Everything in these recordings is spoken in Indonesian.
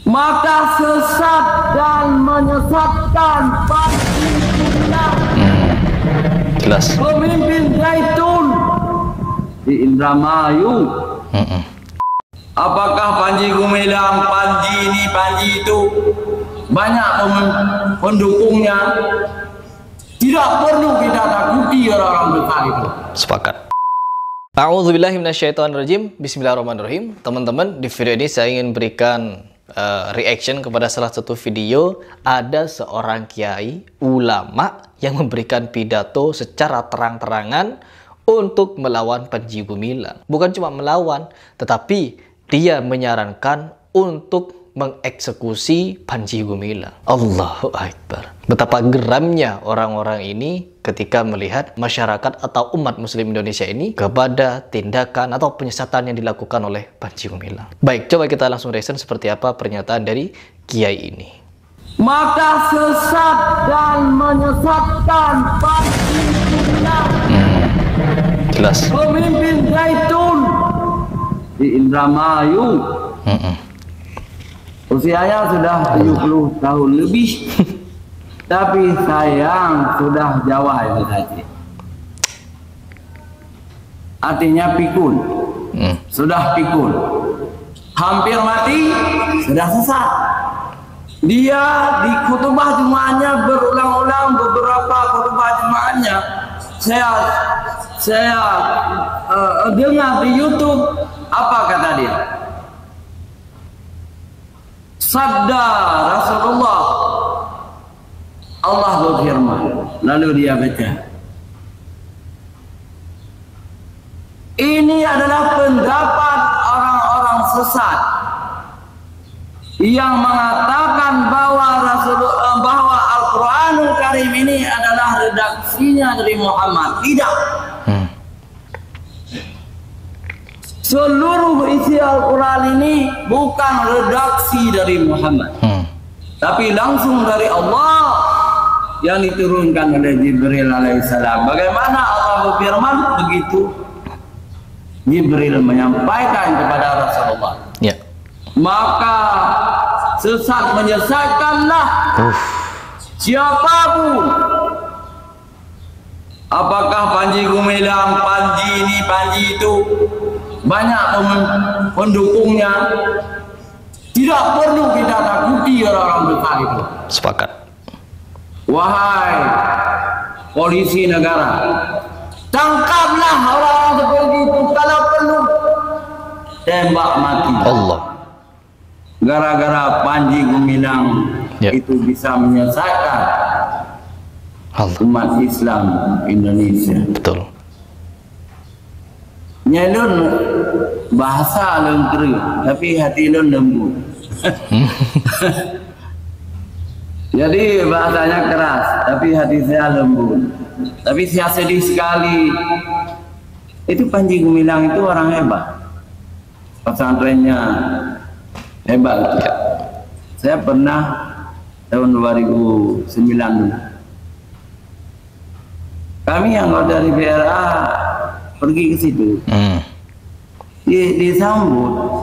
Maka sesat dan menyesatkan Panji Gumilang, jelas. pemimpin Zaitun di Indramayu. Apakah Panji Gumilang, Panji ini, Panji itu banyak pendukungnya? Tidak perlu kita takuti orang-orang besar itu. Sepakat. A'udzubillahi minasyaitonirrajim. Bismillahirrahmanirrahim. Teman-teman, di video ini saya ingin berikan reaction kepada salah satu video. Ada seorang kiai ulama yang memberikan pidato secara terang-terangan untuk melawan Panji Gumilang. Bukan cuma melawan, tetapi dia menyarankan untuk mengeksekusi Panji Gumilang. Allahu Akbar. Betapa geramnya orang-orang ini ketika melihat masyarakat atau umat muslim Indonesia ini kepada tindakan atau penyesatan yang dilakukan oleh Panji Gumilang. Baik, coba kita langsung reaction seperti apa pernyataan dari kiai ini. Maka sesat dan menyesatkan Panji Gumilang, jelas. pemimpin Zaitun di Indramayu. Usianya sudah 70 tahun lebih. Tapi sayang sudah Jawa itu tadi. Artinya pikun. Sudah pikun. Hampir mati, sudah sesat. Dia di khutbah Jumatnya berulang-ulang, beberapa khutbah Jumatnya saya dengar di YouTube. Apa kata dia? Sabda Rasulullah, Allah berfirman, lalu dia baca, ini adalah pendapat orang-orang sesat yang mengatakan bahwa bahwa Al-Quranul Karim ini adalah redaksinya dari Muhammad. Tidak. Seluruh isi Al-Quran ini bukan redaksi dari Muhammad, tapi langsung dari Allah yang diturunkan oleh Jibril alaihissalam. Bagaimana Allah berfirman, begitu Jibril menyampaikan kepada Rasulullah. Ya. Maka sesat menyesatkanlah siapapun. Apakah Panji Gumilang, Panji ini, Panji itu banyak pendukungnya? Tidak perlu kita takuti orang-orang besar itu. Sepakat. Wahai polisi negara, tangkaplah orang seperti itu, kalau perlu tembak mati. Allah. Gara-gara Panji Gumilang itu bisa menyesatkan umat Islam Indonesia. Betul. Nyelun bahasa lengkeri, tapi hati lun lembut. Jadi bahasanya keras, tapi hati saya lembut. Tapi saya sedih sekali. Itu Panji Gumilang itu orang hebat. Pesantrennya hebat. Saya pernah tahun 2009 kami anggota dari BRA pergi ke situ.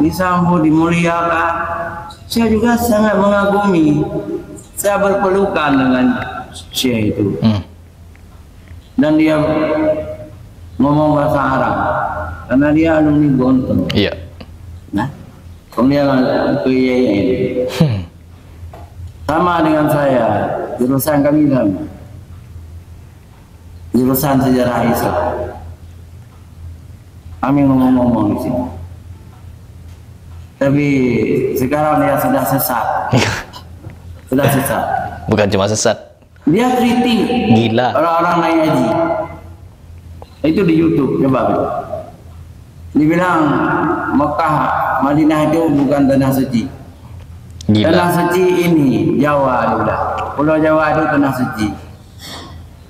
Disambut, dimuliakan. Saya juga sangat mengagumi. Saya berpelukan dengan Syekh itu. Dan dia ngomong bahasa Arab karena dia alumni Gonton. Iya. Nah, kemudian ini sama dengan saya, jurusan kami sama, jurusan sejarah Islam. Kami ngomong-ngomong di sini. Tapi sekarang dia sudah sesat. Sudah sesat. Bukan cuma sesat. Dia kritik. Gila. Orang-orang naik haji. Itu di YouTube, coba. Dibilang Mekah, Madinah itu bukan tanah suci. Gila. Tanah suci ini Jawa juga. Pulau Jawa itu tanah suci.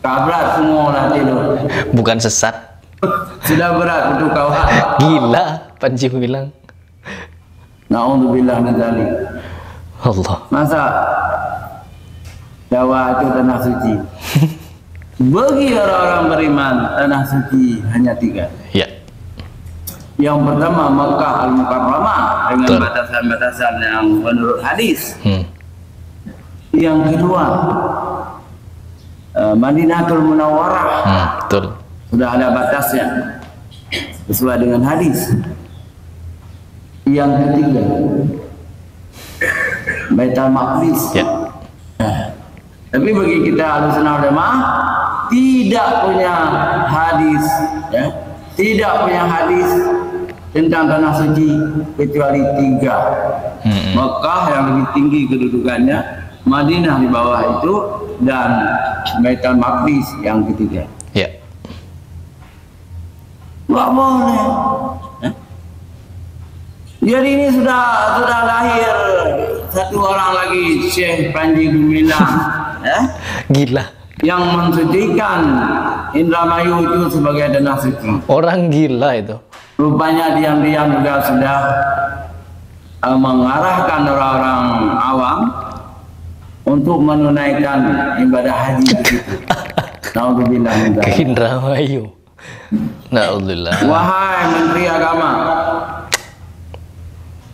Kabrat semua lah itu. Bukan sesat. Sudah berat untuk kawan. Gila, Panji bilang. Na'udzubillah min dzalik. Allah. Masa Jawa itu tanah suci? Bagi orang-orang beriman, tanah suci hanya 3. Ya. Yang pertama Makkah Al-Mukarramah dengan batasan-batasan yang menurut hadis. Yang kedua Madinatul Munawwarah. Betul. Sudah ada batasnya sesuai dengan hadis. Yang ketiga Baitul Maqdis. Ya. Tapi bagi kita Ahlussunnah wal Jamaah tidak punya hadis, ya, tidak punya hadis tentang tanah suci kecuali 3. Mekah yang lebih tinggi kedudukannya, Madinah di bawah itu, dan Baitul Maqdis yang ketiga. Ya. Nggak boleh. Jadi ini sudah lahir satu orang lagi, Syekh Panji Gumilang, Gila. yang mensucikan Indramayu itu sebagai tanah suci. Orang gila itu. Rupanya diam-diam juga sudah mengarahkan orang-orang awam untuk menunaikan ibadah haji di situ. Naudzubillah min dzalik. Ke Indramayu. Naudzubillah. Wahai Menteri Agama,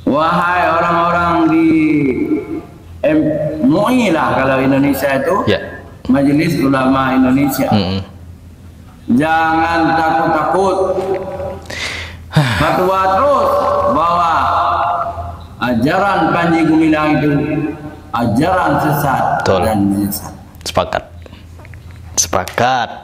wahai orang-orang di MUI lah kalau Indonesia itu, Ya. Majelis Ulama Indonesia, jangan takut-takut fatwa terus bahwa ajaran Panji Gumilang itu ajaran sesat. Betul. Dan menyesat. Sepakat.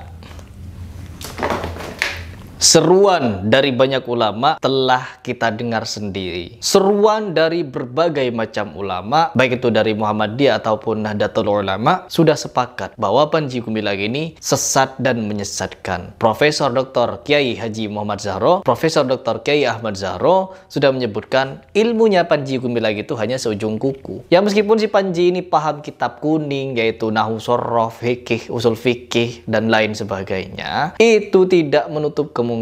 Seruan dari banyak ulama telah kita dengar sendiri. Seruan dari berbagai macam ulama, baik itu dari Muhammadiyah ataupun Nahdlatul Ulama, sudah sepakat bahwa Panji Gumilang ini sesat dan menyesatkan. Profesor Dr. Kiai Haji Muhammad Zahro, Profesor Dr. Kiai Ahmad Zahro sudah menyebutkan ilmunya Panji Gumilang itu hanya seujung kuku. Ya meskipun si Panji ini paham kitab kuning, yaitu Nahwu Shoroh, fikih, usul fikih, dan lain sebagainya, itu tidak menutup kemungkinan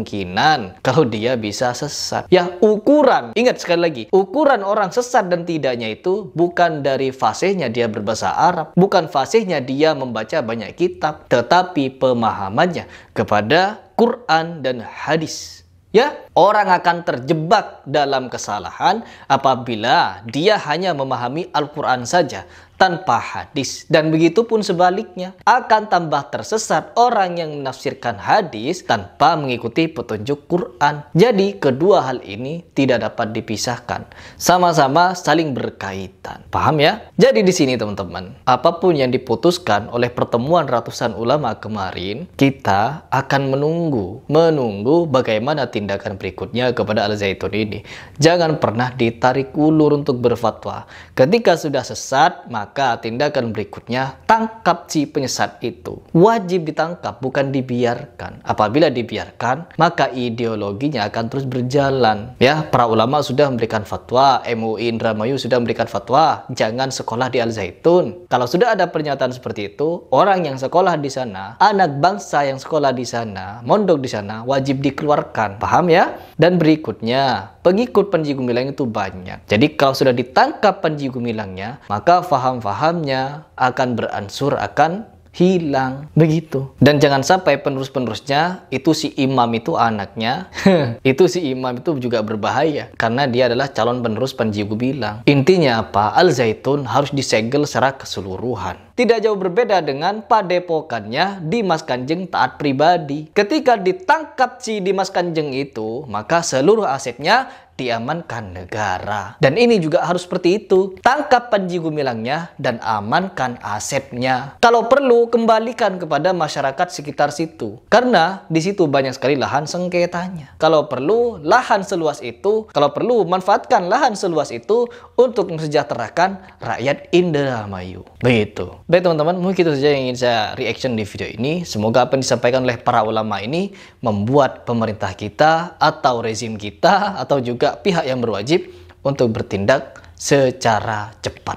kalau dia bisa sesat. Ya ukuran, ingat sekali lagi, ukuran orang sesat dan tidaknya itu bukan dari fasihnya dia berbahasa Arab, bukan fasihnya dia membaca banyak kitab, tetapi pemahamannya kepada Quran dan hadis. Ya, orang akan terjebak dalam kesalahan apabila dia hanya memahami Al-Quran saja tanpa hadis, dan begitu pun sebaliknya. Akan tambah tersesat orang yang menafsirkan hadis tanpa mengikuti petunjuk Quran. Jadi kedua hal ini tidak dapat dipisahkan, sama-sama saling berkaitan. Paham ya? Jadi di sini teman-teman, apapun yang diputuskan oleh pertemuan ratusan ulama kemarin, kita akan menunggu bagaimana tindakan berikutnya kepada Al-Zaitun ini. Jangan pernah ditarik ulur untuk berfatwa. Ketika sudah sesat, maka tindakan berikutnya tangkap si penyesat itu. Wajib ditangkap, bukan dibiarkan. Apabila dibiarkan, maka ideologinya akan terus berjalan. Ya, para ulama sudah memberikan fatwa, MUI Indramayu sudah memberikan fatwa, jangan sekolah di Al-Zaitun. Kalau sudah ada pernyataan seperti itu, orang yang sekolah di sana, anak bangsa yang sekolah di sana, mondok di sana, wajib dikeluarkan. Paham ya? Dan berikutnya, pengikut Panji Gumilang itu banyak. Jadi kalau sudah ditangkap Panji Gumilangnya, maka faham-fahamnya akan beransur, akan hilang. Begitu. Dan jangan sampai penerus-penerusnya itu si imam itu anaknya. Itu si imam itu juga berbahaya karena dia adalah calon penerus Panji Gumilang. Intinya apa? Al-Zaitun harus disegel secara keseluruhan. Tidak jauh berbeda dengan padepokannya Dimas Kanjeng Taat Pribadi. Ketika ditangkap si Dimas Kanjeng itu, maka seluruh asetnya diamankan negara. Dan ini juga harus seperti itu. Tangkap Panji Gumilangnya dan amankan asetnya. Kalau perlu, kembalikan kepada masyarakat sekitar situ. Karena di situ banyak sekali lahan sengketanya. Kalau perlu, lahan seluas itu, kalau perlu, manfaatkan lahan seluas itu untuk mensejahterakan rakyat Indramayu. Begitu. Baik teman-teman, mungkin itu saja yang ingin saya reaction di video ini. Semoga apa yang disampaikan oleh para ulama ini membuat pemerintah kita atau rezim kita atau juga pihak yang berwajib untuk bertindak secara cepat.